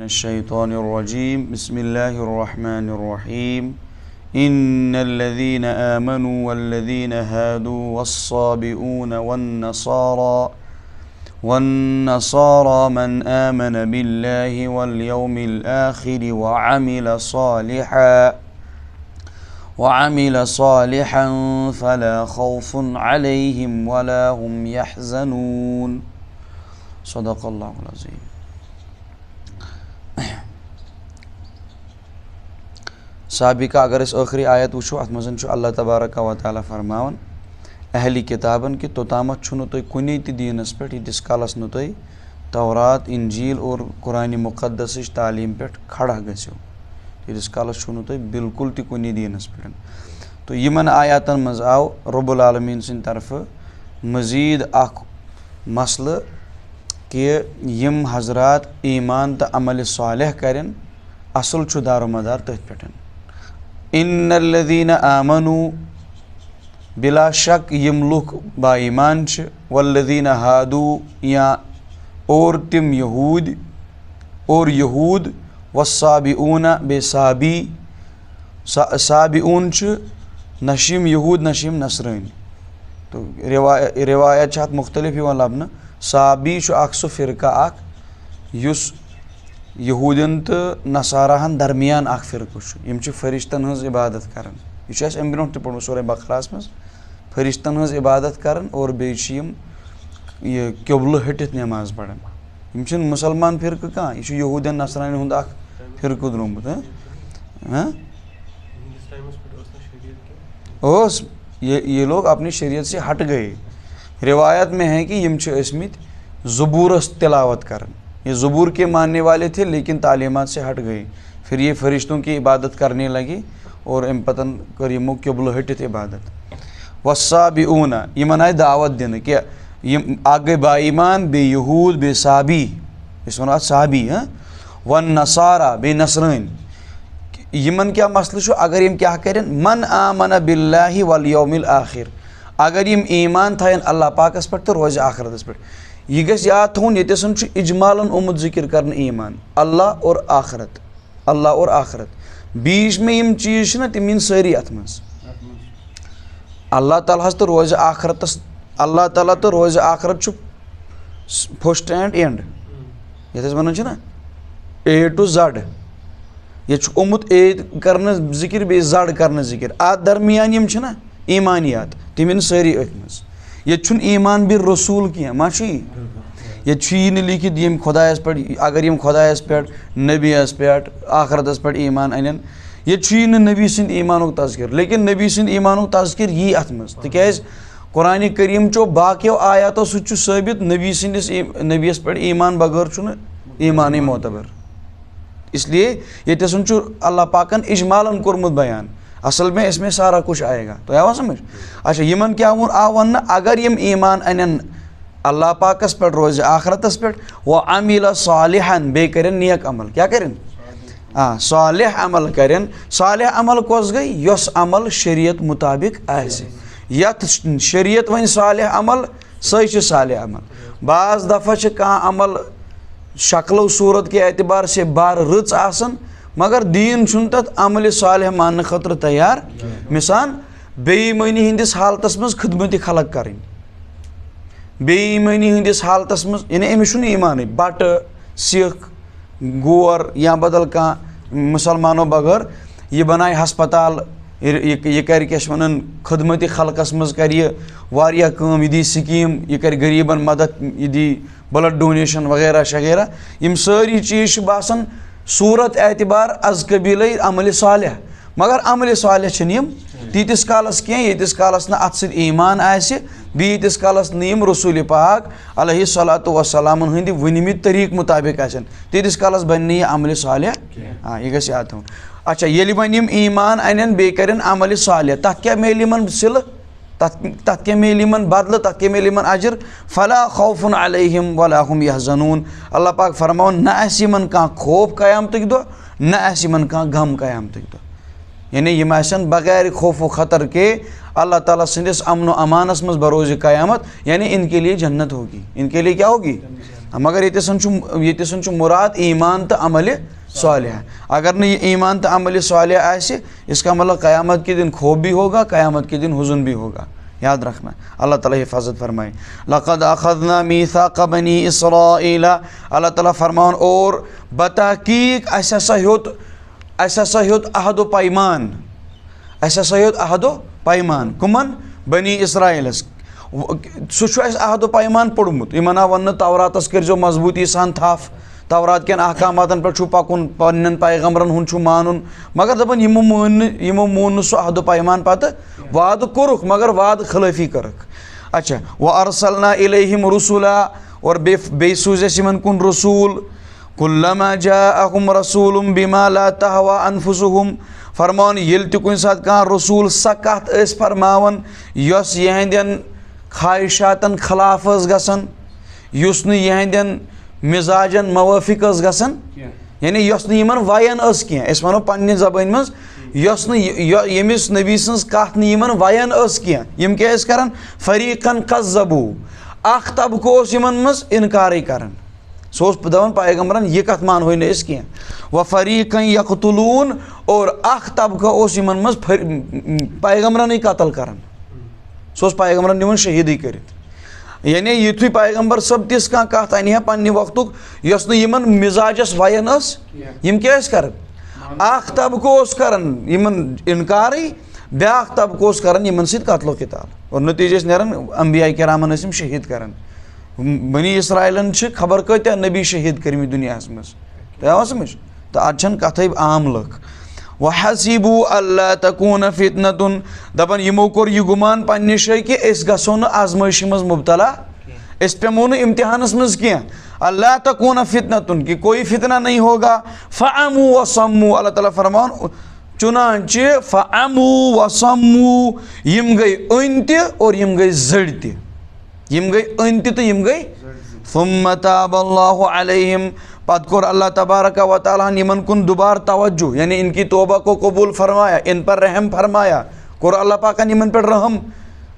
मिनश्शैतानिर्रजीम बिस्मिल्लाहिर्रहमानिर्रहीम इन्नल्लज़ीना आमनू वल्लज़ीना हादू वस्साबिऊन वन्नसारा मन आमन बिल्लाहि वल यौमिल आखिर वअमिल सालिहन फला खौफुन अलैहिम वला हुम यहज़नून। सदक़ल्लाहुल अज़ीम। साबिका अगर इस आखिरी आयत वुचो अत मज़ अल्लाह तबारक व तआला फरमावन अहली किताबन कि तोतामत छुनु तुई कुनी ति दीनस पे यीतिस कालस नु तुई तौरात इंजील और कुरान मुक़द्दस तालीम पे खड़ा गसियो यीतिस कालस छुनु तुई बिल्कुल ति कुनी दीनस पे। तो यमन आयातन मज़ आव रब्बुल आलमीन सिंद तरफ मज़ीद अख मसल कि यम हजरात ईमान तो अमल सालेह करें असल छु दारोमदार तथ पे। इन्नल्लज़ीना आमनू बिला शक यम लुक बाईमान वल्लज़ीना हादू या और तिम यहूद वस्साबिऊन बेसाबी साबिऊन नशीम यहूद नशीम नसरानी। तो रिवायत मुख्तलिफ लबन साबी सु फ़िरका अख युस यहूदन तो नसाराहन दरमियान अख फ़िरक़ु यम फरिश्तन हज इबादत करान यह अम ब्रो पढ़ो सूरह बकरास मज फरिश्तन हज इबादत करान और बेयम यह क़िबल हटित नमाज पढ़ान यम मुसलमान फ़िरक़ु कहाँ यह यहूदन नसरानी हुंद अख फ़िरक़ु द्रोमुत ये लोग अपनी शरीयत से हट गए। रिवायत में है कि यम ज़बूर तिलावत करन ये ज़बूर के मानने वाले थे लेकिन तालीमात से हट गए फिर ये फरिश्तों की इबादत करने लगे और अम पतन कर यमो क़िबल हटित इबादत। वस्साबिऊन यमन आय दावत दिन कि यम आग गए बाईमान बे यहूद बे साबी इस वन साबी वन नसारा बे नसरान यमन क्या मसल अगर यम क्या करें मन आमन बिल्लाहि वल यौमिल आखिर अगर यम ईमान थायन अल्लाह पाकस पे तो रोज़ आखिरतस पे यह गस याद थोन ये इजमालन उमुद जिक्र कर ईमान अल्लाह और आखरत बीच में यम चीज़ तम सारी अत मज अल्लाह ताला तो रोज़ आखरत अल्लाह ताला तो रोज़ आखरत फर्स्ट एंड एंड ये वन ना ए टू जड ये उमुद ए कर जिक्र बे जड कर जिक्र अत दरमियान यम ईमानियात तम सारी अथ मज ये ईमान बिल रसूल क्या मा ये लिखित यम खुदायस पे अगर यम खुदायस पे नबीस पे आखरतस पे ईमान अन ये नबी सिंद ईमान तज़किर लेकिन नबी सिंद ईमान तज़किर यी अत मज तिकाज कुरान करीम चो बाकियों आयातों सह साबित नबी सिंदिस नबीस पे ईमान बगैर ईमान मोतबर इसलिए ये अल्लाह पाकन इजमालन कोरमुत बयान असल में इसमें सारा कुछ आएगा। तो आया समझ। अच्छा यमन क्या आव वन अगर यम ईमान अन अल्लाह पाकस पे रोज़ आखरतस पे व अमिल सालिहन बे करें नेक अमल क्या करें सालिह अमल करें सालिह अमल कस गई यस अमल शरीयत मुताबिक आसे यत शरीयत वन सालिह अमल सही सालिह अमल बाज़ दफ़ा कह अमल शक्ल सूरत के एतबार से बार रच आसन मगर दीन तथ अमल सालिह मान खतर तैयार मिसाल बेईमानी हंदिस हालतस मज खिदमत खलक करें बेईमानी हंदिस हालतस मज यानी अमिस ईमान बट सिख गोर या बदल कह मुसलमानों बगैर यह बनाए हस्पताल यह कर वन खिदमत खलकस मज कर यह दी स्कीम यह कर गरीबन मदद यह दी ब्लड डोनेशन वगैरह शगैरह यम सारी चीज़ बासन सूरत एतबार अज कबील अमल सालिह मगर अमल सालिह यम तीतिस कालस कह यीतिस कालस न अत सद ईमान आसि बीतिस कालस नम रसूल पाक अलैहिस्सलातु वस्सलाम हंद वनमित तरीक मुताबिक आसन तीतिस कालस बन यह अमल सालिह यह गस याद थोन। अच्छा ये वन यम ईमान अन बे करें अमल सालिह तथ क्या मिल यमन सिल तथ क्या मिल यमन बदल तथ क्या मिल यमन अजर फला खौफुन अलैहिम वला हुम यहज़नून। अल्लाह पाक फरमावन न आस यमन कह खौफ क़यामतक दो न आस यमन कह गम क़यामतक दो यानी यम आसन बगैर खौफ व ख़तर के अल्लाह ताला संदिस अमन व अमानस मज बरोज़ क़यामत, यानी इनके लिए जन्नत होगी। इनके लिए क्या होगी? मगर ये मुराद ईमान तो अमल सालिह। अगर न ये ईमान तो अमल सालिह आसे, इसका मतलब क़यामत के दिन खौफ भी होगा, क़यामत के दिन हुज़न भी होगा। याद रखना। अल्लाह ताला हिफाजत फरमाए। लक़द अख़ज़ना मीसाक़ बनी इसराईल, अल्लाह ताला फरमान और बताकीक अस हसा हेत अहद पैमान, अस हसा हेत अहद पैमान कुमन बनी इसराइलस। सह अहद पैमान पोड़मुत। यमन आव वन तौरातस करो मजबूती सान थाफ, तौरात के अहकामातन पे पकुन, पन्न पैगम्बरन हुन मानुन, मगर दपन यमो मोन सह अहद पैमान पत वाद कोरुख, मगर वाद खिलाफी करक। अच्छा, व अरसलना इलैहिम रुसुला, और बे सूज यमन कुन रसूल, कुल्लमा जाअहुम रसूलुम बिमा ला तहवा अनफुसुहुम, फरमान येल त कुन सात कहाँ रसूल सा कत एस फरमावन यस यहंदन ख्वाहिशातन खिलाफ गसन, युस न यहंदन मिजाजन मवाफिक गसन, यानी यस न यमन वयन कह, अस वनो पन्ने ज़बान मज यस न यमिस नबी सन्स कत न यमन वयन कह, यम क्या करन फरीकन कज़्ज़बू, अख तबको यमन मज इनकार करन। सो दवन पैगम्बरन यह कत मान हो कह, व फरीकन यक़तुलून, और अख तबका यमन मज पैगम्बरन कतल करन। सो पैगम्बरन निवन शहीदी कर, यानी युथु पैगम्बर सब तिस कह कत अन पन्ने वक्तुक यस न यमन मिजाजस वयन यम क्या कर, अख तबको करन यमन इनकार, ब्या तबको करन यमन सत कत्लो किताल, और नतीजस नेरन अंबिया किरामन शहीद करन। बनी इसराइलन खबर कत्या नबी शहीद करमी दुनिया मज, तो समझ, तो अत कथ आम लुक। वहसीबू अल्ला तकून फितनतुन, दपन यमो कोर यह गुमान पन्ने शे कि अस गसो न आजमाइशी मज मुबतला, अस पेमो न इम्तिहानस मज कह, अल्ला तकून फितनतुन कि कोई फितना नहीं होगा। फ़अमू व सम्मू, अल्लाह ताला फरमान चुनांचे फ़अमू व सम्मू, यम गई अन त और यम गई जड़ त, यम गई अन त यम गई। सुम्मा ताबल्लाहु अलैहिम, पत कोर अल्लाह तबारक व तआला यमन कुन दोबार तवज्जो, यानी इनकी तौबा को कबूल फरमाया, इन पर रहम फरमाया, कोर अल्लाह पाकन यमन पर रहम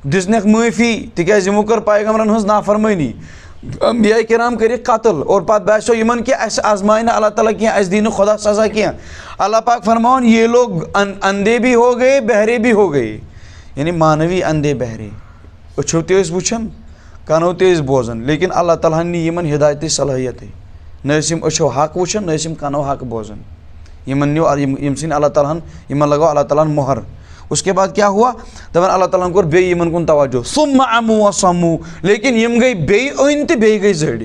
दिसनक माफ़ी, तिकाज यमो कर पैगम्बरन हज नाफरमानी, अंबिया किराम कर कत्ल, और पत बासो यमन कि अस आजमाए ना अल्लाह ताला कह, अस दीन खुदा सजा कह। अल्लाह पाक फरमान ये लोग अंधे भी हो गए, बहरे भी हो गए, यानी मानवी अंधे बहरे, अच्छो ते वुचन, कनो ते बोजन, लेकिन अल्लाह ताला नी यमन हिदायत सलाहियत, न अच्छो हक वुचन, न कनो हक बोजन, यमन न्यो यम सिन अल्लाह ताला यमन लगाओ अल्लाह ताला मोहर। उसके बाद क्या हुआ, दपन अल्लाह ताला कोर बे यमन कुन तवज्जो, सुम्मा अमू व सम्मू, लेकिन यम गई बे अन त बे गई जड़,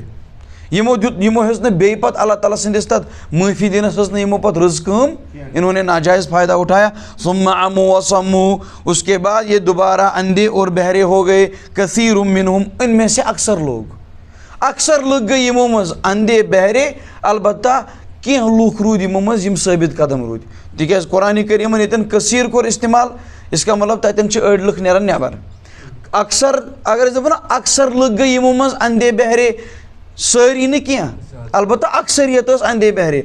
यमो हज न बे पत अल्लाह ताला सिंदिस तत माफ़ी दिनस हज न यमो पत रज़ काम, इन्होंने नाजायज़ फ़ायदा उठाया। सुम्मा अमू व सम्मू, उसके बाद ये दोबारा अंधे और बहरे हो गए। कसीरुम मिनहुम, इनमें से अक्सर लोग गए यमो मज अंधे बहरे, अलबत्ता कह लूख रूद यमो मज यम साबित कदम रूद, तिकाज कुरान करीमन यतन कसीर कोर इस्तेमाल, इसका मतलब ततन अड़ लुक नेरन नेबर। अक्सर अगर दपन अक्सर लोग गए यमो मज अंधे बहरे, सारी न कह, अलबत्ता अक्सरियत अंधे बहरे,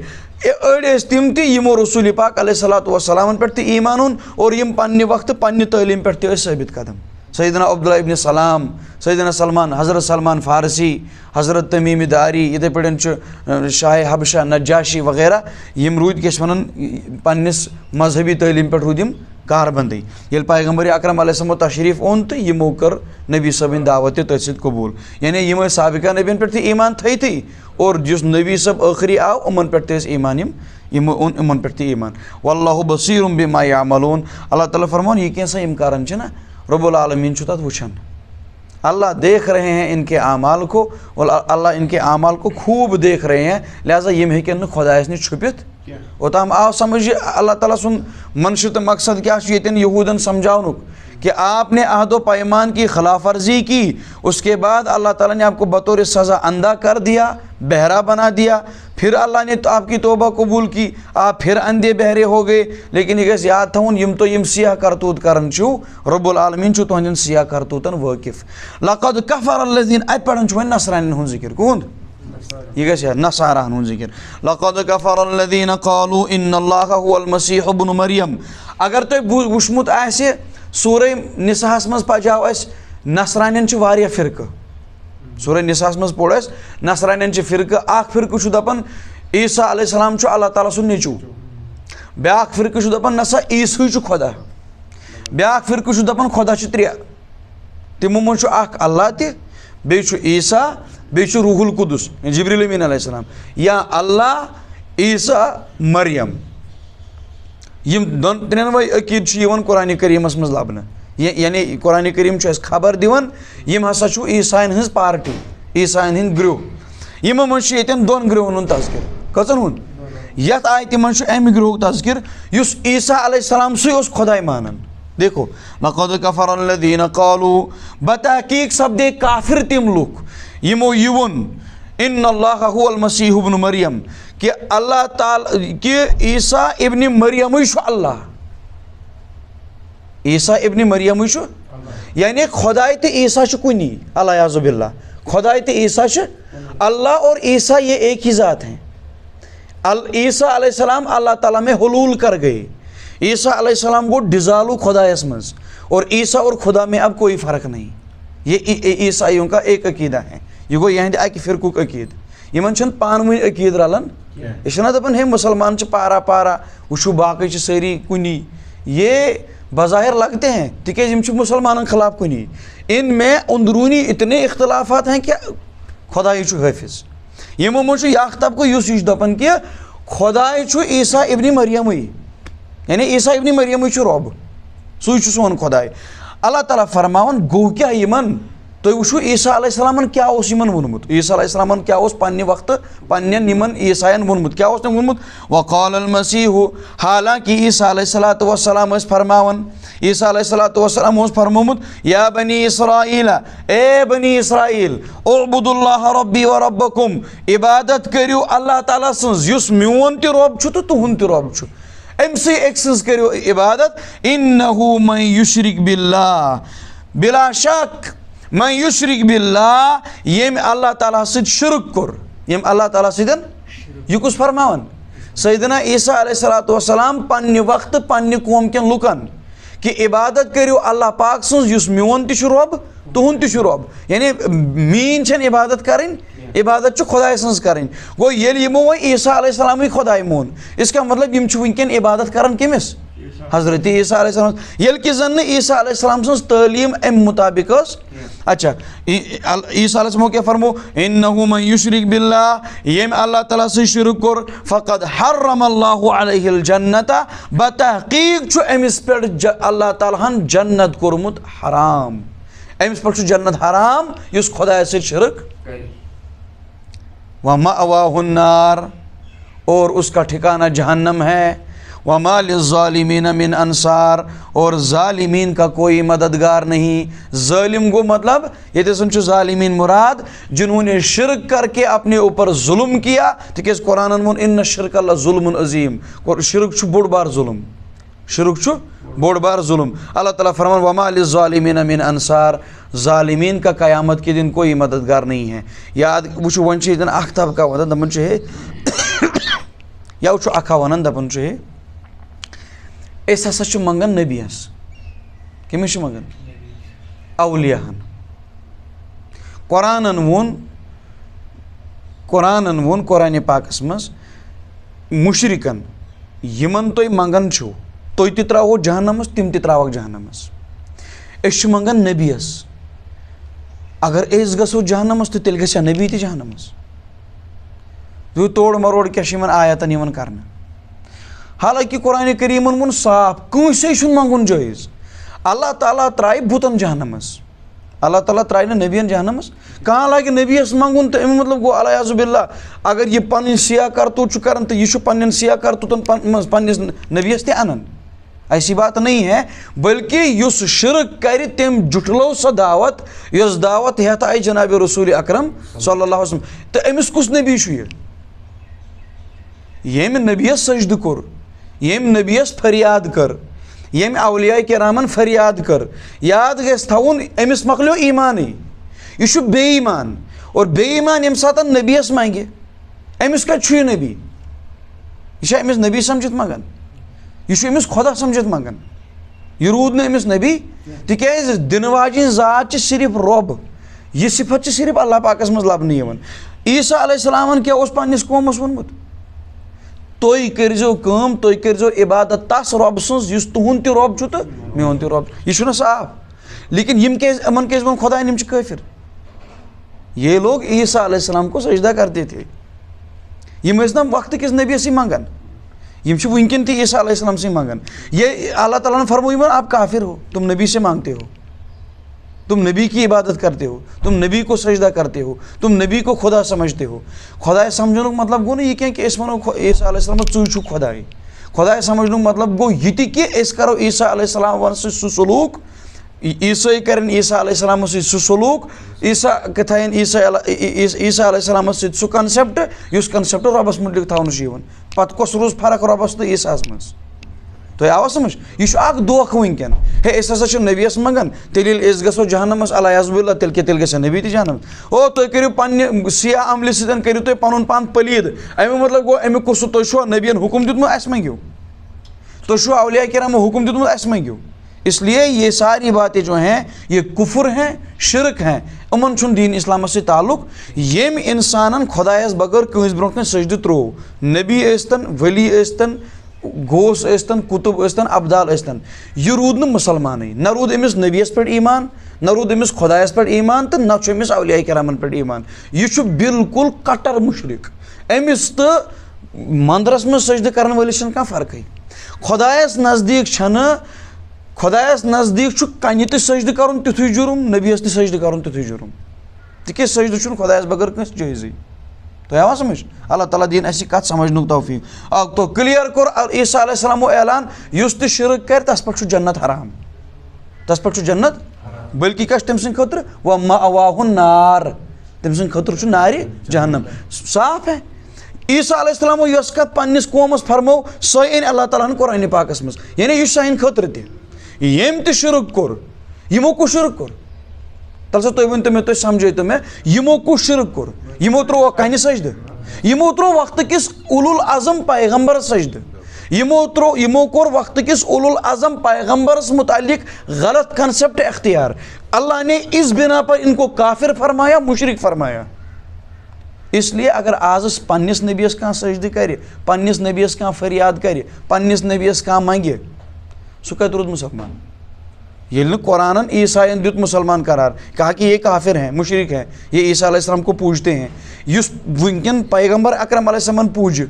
अड़ तम तमो रसूल पाक अलैहिस्सलातु वस्सलाम पे ईमान उन, और यम पन्ने वक्त पन्ने तालीम पे साबित कदम। सैयदना अब्दुल्लाह इब्न सलाम, सैयदना सलमान, हज़रत सलमान फ़ारसी, हज़रत तमीम दारी, इथे पे शाह हबशा नजाशी वगैरह, यम रूद क्या वन पन्निस मजहबी तालीम पे रूद यम कारबंदी। ये पैगम्बर अकरम अलैहिस्सलाम तशरीफ़ ओन तो यमो कर नबी सबन दावत तथ कबूल, यानी यम साबिका नबियन पे ईमान थी, और जिस नबी सब आखिरी आव उमन पे ईमान यमन पे ईमान। वल्लाहु बसीरुम बिमा यामलून, अल्लाह ताला फरमान ये कैसा यम करन ना रब्बुल आलमीन तथ वुचन, अल्लाह देख रहे हैं इनके आमाल को, और अल्लाह इनके आमाल को खूब देख रहे हैं, लिहाजा यम हेकन खुदायस नश छुपित। ओताम आव समझ अल्लाह ताला सुन मनशत मकसद क्या यतन यहूदन समझाउनुक कि आपने अहदो पैमान की खिलाफ वर्जी की, उसके बाद अल्लाह ताला ने आपको बतौर सज़ा अंधा कर दिया, बहरा बना दिया, फिर अल्लाह ने तो आपकी तौबा कबूल की, आप फिर अंधे बहरे हो गए। लेकिन यह गस याद थवन यम तो यम सियाह करतूत करन छु, रब्बुल आलमीन छु तुहंदन सियाह करतूतन वाकिफ। लक़द कफ़र अल्लज़ीन, अत पढ़न छु नसरानी हुन जिक्र कुन यह गस नसाराहन हुन जिक्र लक़द कफ़रल्लज़ीना क़ालू इन्नल्लाहा हुवल मसीह इब्नु मरियम। अगर तुम वुचमुत आसे सूरह निसाहस मज पजाव अस नसरानियन च वारिया फिरक सूरह निसाहस मज पोड़ अस नसरानियन च फिरक अख फिरक छु दपन ईसा अलैहिस्सलाम छु अल्लाह ताला सुन नेचू ब्याक फिरक छु दपन नसा ईसा छु खुदा ब्याक फिरक छु दपन खुदा छु त्रे तिमो मन छु अख अल्लाह ते बे छु ईसा बे छु रूहुल कुदुस जिब्रील अमीन अलैहिस्सलाम या अल्लाह ईसा मरियम यम त्रेनवे अकीद छु यवन कुरान करीमस मज लबन यानी कुरान करीम छु खबर दिवन यम हसा छु ईसाइन हज पार्टी ईसाइन हिंद ग्रोह यम मन छु यतन दोन ग्रोहन हुन तज़किर कचन हुन यत आयत मन छु एम ग्रोह तज़किर युस ईसा अलैहिस्सलाम से उस खुदाई मानन। देखो लक़द कफ़रल्लज़ीना क़ालू बतहक़ीक़ सब्दे काफिर तिम लुक यमो युवन इन्नल्लाहा हुवल मसीह इब्नु मरियम कि अल्लाह ताला कि ईसा इब्न मरियम छु अल्लाह ईसा इब्न मरियम छु यानी खुदाई ते ईसा छु कुनी अल्लाह याज़ु बिल्लाह खुदाई ते ईसा छु अल्लाह और ईसा ये एक ही ज़ात हैं। ईसा अलैहिस्सलाम अल्लाह ताला में हुलूल कर गए ईसा अलैहिस्सलाम को डिज़ालू खुदायस मज और ईसा और खुदा में अब कोई फ़र्क नहीं। ये ईसाइयों का एक अकीदा है यह गो यहद अक फ़िरकुक अकीद यमन छन पान वन अकीद रलन यह दपान हे मुसलमान च पारा पारा वुचु बाकी सारी कुनी ये बज़ाहिर लगते हैं तिकेज मुसलमान खिलाफ कुनी इनमें अंदरूनी इतने इख्तलाफात हैं कि खुदाई छु हाफिज यमो मन यख तबको युस यह दपान कि खुदाई छु ईसा इब्न मरियम यानी ईसा इब्न मरियम छु रब सू सोन खुदाई अल्लाह ताला फरमावन गो क्या यमन तुम वो ईसा अलैहिस्सलामन क्या यमन वोनमुत ईसा अलैहिस्सलामन क्या पन्ने वक्त पन्न यमन ईसायन वोनमुत क्या वोनमुत वक़ालल मसीहु हालांकि ईसा अलैहिस्सलातु वस्सलाम फरमावन ईसा अलैहिस्सलातु वस्सलाम फरमोमुत या बनी इसराइल ए बनी इसराइल उअबुदुल्लाह रब्बी व रब्बकुम इबादत करियो अल्लाह ताला सन्ज युस म्योन ते रब छु तो तुहुन ते रब छु अमसे एक सन्ज करियो इबादत इन्नहु मन युशरिक बिल्लाह बिला शक मैं युशरिक बिल्लाह यम अल्लाह ताला सद शिरक कर यम अल्लाह ताला सदन यह कुछ फरमावन सैयदना ईसा अलैहिस्सलातु वस्सलाम पन्ने वक्त पन्ने कौम के लुकन कि इबादत करियो अल्लाह पाक सन्ज युस म्योन ते छु रब तुहुन ते छु रब यानी मीन छन इबादत करें इबादत छु खुदाई सन्ज करें गो ये यमो वो ईसा अलैहिस्सलाम खुदाई मोन इसका मतलब यम छु वनकन इबादत करन किमिस हजरत ईसा अलैहिस्सलाम यल कि जन ईसा अलैहिस्सलाम सन्ज तालीम अम मुताबिक अच्छा ईसा अलैहिस्सलाम क्या फरमो इन्नहु मन युशरिक बिल्लाह यम अल्लाह ताला से शिरक कर फक़द हर्रमल्लाहु अलैहिल जन्नत बतहक़ीक़ छु अमिस पे अल्लाह ताला हन जन्नत कोरमुत हराम अमिस पे छु जन्नत हराम युस खुदा से शिरक व मअवाहुन नार और उसका ठिकाना जहन्नम है वमा लिज़्ज़ालिमीन मिन अंसार और ज़ालिमीन का कोई मददगार नहीं। ज़ालिम को मतलब ये तो ज़ालिमीन मुराद जिन्होंने शिरक करके अपने ऊपर जुल्म किया तो कुरान मुन इन्न शिरक ज़ुल्मुन अज़ीम और शिरक छु बोड़ बार जुल्म शिरक छु बोड़ बार जुल्म अल्लाह ताला फरमान वमा लिज़्ज़ालिमीन मिन अंसार ज़ालिमीन का क़यामत के दिन कोई मददगार नहीं है। याद वो वन अख्ताब का वन दपन या वो अखा वन दपन ऐसा सच मंगन नबियस कमिस मंगन अवलियाहन कुरान वोन कुरान पाकस मज मुशरिकन यमन तुम मंगन छो तुम ते त्रो जहन्नमस तिम ते त्रो जहन्नमस अस मंगन नबियस अगर अस गो जहन्नमस तो तेल गया नबी ते जहन्नमस जो तोड़ मरोड़ क्या आयतन यवन करना हालांकि कुरान करीमन मुन साफ कंसे मंगुन जायज अल्लाह ताला त्राय भूतन जहन्नमस अल्लाह ताला त्राय ना नबियन जहन्नमस कहाँ लगे नबियस मंगुन तो अमी मतलब गो अल्लाह बिल्लाह अगर ये पन सिया करतूत कर तो यह पन्न सिया करतूतन पन्निस नबियस ते अनन ऐसी बात नहीं है बल्कि युस शिरक कर तम जुटलो सा दावत यस दावत हेत आई जनाब रसूल अकरम सल्लल्लाहु अलैहि वसल्लम तो अमिस कुस नबी यम नबियस सजद कोर यम नबियस फरियाद कर यम अवलिया किरामन फरियाद कर याद गस थवन अमिस मकलो ईमान यह बेईमान और बेईमान यम सात नबीस मांगे अमिस कत नबी यह अमिस नबी समझित मंगान यह अमिस खुदा समझित मंगान यह रूद न अमिस नबी तिकाज दिन वाजिन जात सिर्फ रब यह सिफत सिर्फ अल्लाह पाकस मज लबन ईसा अलैहिस्सलामन क्या पन्निस कौमस वोनमुत तुई करिजो काम तुई करिजो इबादत तस रब सन्ज युस तुहुंद ति रब छु तो मेन ति रब यह छुना साफ लेकिन यम केज वन खुदा यम काफिर ये लोग ईसा अलैहिस्सलाम को सजदा करते थे यम ٲسۍ ना वक्त किस नबी से मंगन यम वनकन ती ईसा अलैहिस्सलाम से मंगन ये अल्लाह ताला ने फरमाया आप काफिर हो तुम नबी से मांगते हो तुम नबी की इबादत करते हो तुम नबी को सजदा करते हो तुम नबी को खुदा समझते हो खुदा समझन मतलब गो यह कि वो ईसा अलैहिस्सलाम चु खुदाई खुदा समझन मतलब गो ये कि करो ईसा अलैहिस्सलाम सह सलूक ईसा कर ईसा अलैहिस्सलाम सह सलूक ईसा कथान ईसा अलैहिस्सलाम सह कनसेप्ट उस कनसेप्ट रबस मुतलिक थवन पत कस रोज फर्क रबस तो ईसास मज तो आवा समझ यह दोख वनकन हे हसा नबीस मंगन तेल गो जहनमस अलायाज़ुबिल्लाह तेल ग नबी त जहनम ओ तुम करो पे सिया अमल सतन करो तुम पन पान पलीद अमी मतलब गो अमिक कुछ तुम नबियन हुक्म दितमुत अस मंगियो तुम औलिया किराम हुक्म दितमुत अस मंगियो इसलिए ये सारी बातें जो हैं ये कुफर हैं शिरक हैं उमन छुन दीन इस्लाम से ताल्लुक येम इंसानन खुदायस बगैर कंस ब्रोह कन सजद त्रो नबी ऐस्तन वली ऐस्तन गोस ऐस्तन कुतुब ऐस्तन अब्दाल ऐस्तन यह रूद न मुसलमान न रूद अमिस नबीस पे ईमान न रूद अमिस खुदायस पे ईमान तो न अमिस औलिया किरामन पे ईमान यह बिल्कुल कट्टर मुशरिक अमिस तो मंदिरस में सजद करने वालिस कह फर्क खुदायस नज़दीक कन तो सजद कर तिथु जुर्म नबीस त सजद कर तिथु जुर्म तिक सजद खुदायस बगैर कस जायज़ तो आवा समझ अल्लाह ताला दीन अस कत समझनुक तौफीक तो क्लियर कोर ईसा अलैहिस्सलाम ऐलान युस त शिरक कर तस पे जन्नत हराम तस पे जन्नत बल्कि कह तम सद खतर व मअवाहु नार तम सद खतर नारि जहन्नम साफ है ईसा अलैहिस्सलाम यस कत पन्निस कौमस फरमो सो अन अल्लाह ताला कुरान पाकस मज यानी यह सान खतर त यम त शिरक कोर यमो को शिरक कोर तल सा तुम वन तो मे तुम समझो तो मे यमो को शिरक कोर यमो त्रो कन सजद यमो त्रो वक्त किस उलुल आज़म पैगंबर सजद यमो कोर वक्त किस उलुल आज़म पैगंबरस मुतालिक गलत कंसेप्ट इख्तियार अल्लाह ने इस बिना पर इनको काफिर फरमाया मुशरिक फरमाया इसलिए अगर आज पन्निस नबीस कह सजद कर पन्निस नबीस कह फरियाद कर पन्निस नबीस कह मंगे सह कत रूद मुसलमान ये कुरान ईसाइन दुत मुसलमान करार कहा कि ये काफिर हैं मुशरिक हैं ये ईसा अलैहिस्सलाम को पूजते हैं युस वनकन पैगंबर अकरम अलैहिस्सलाम पूज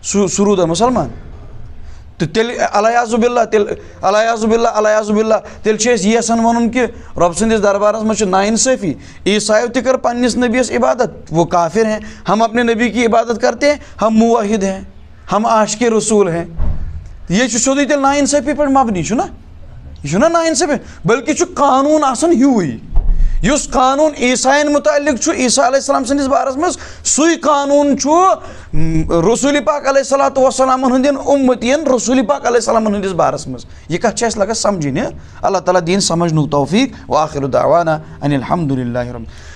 सुरूद मुसलमान तो तेल अलायाज़ुबिल्लाह तेल यसान वन कि रब सदिस दरबारस मज नाइंसाफी ईसायो त कर पन्निस नबीस इबादत वो काफिर हैं हम अपने नबी की इबादत करते हैं हम मुवाहिद हैं हम आशिक़ रसूल हैं ये सोदी तेल नाइंसाफी पर मबनी ना यह ना नाइंसाफी बल्कि कानून आसन ह्यूई युस कानून ईसाइन मुतालिक ईसा अलैहिस्सलाम सदिस बारस मज सुई कानून रसूल पाक अलैहिस्सलातु वस्सलाम हुंदिन उम्मतियन रसूल पाक अलैहिस्सलाम हुंदिस बारस मज यह कत लगा समझिन अल्लाह ताला दीन समझनुक तौफीक व आखिरु दावाना अनिल हम्दुलिल्लाहि रब्बिल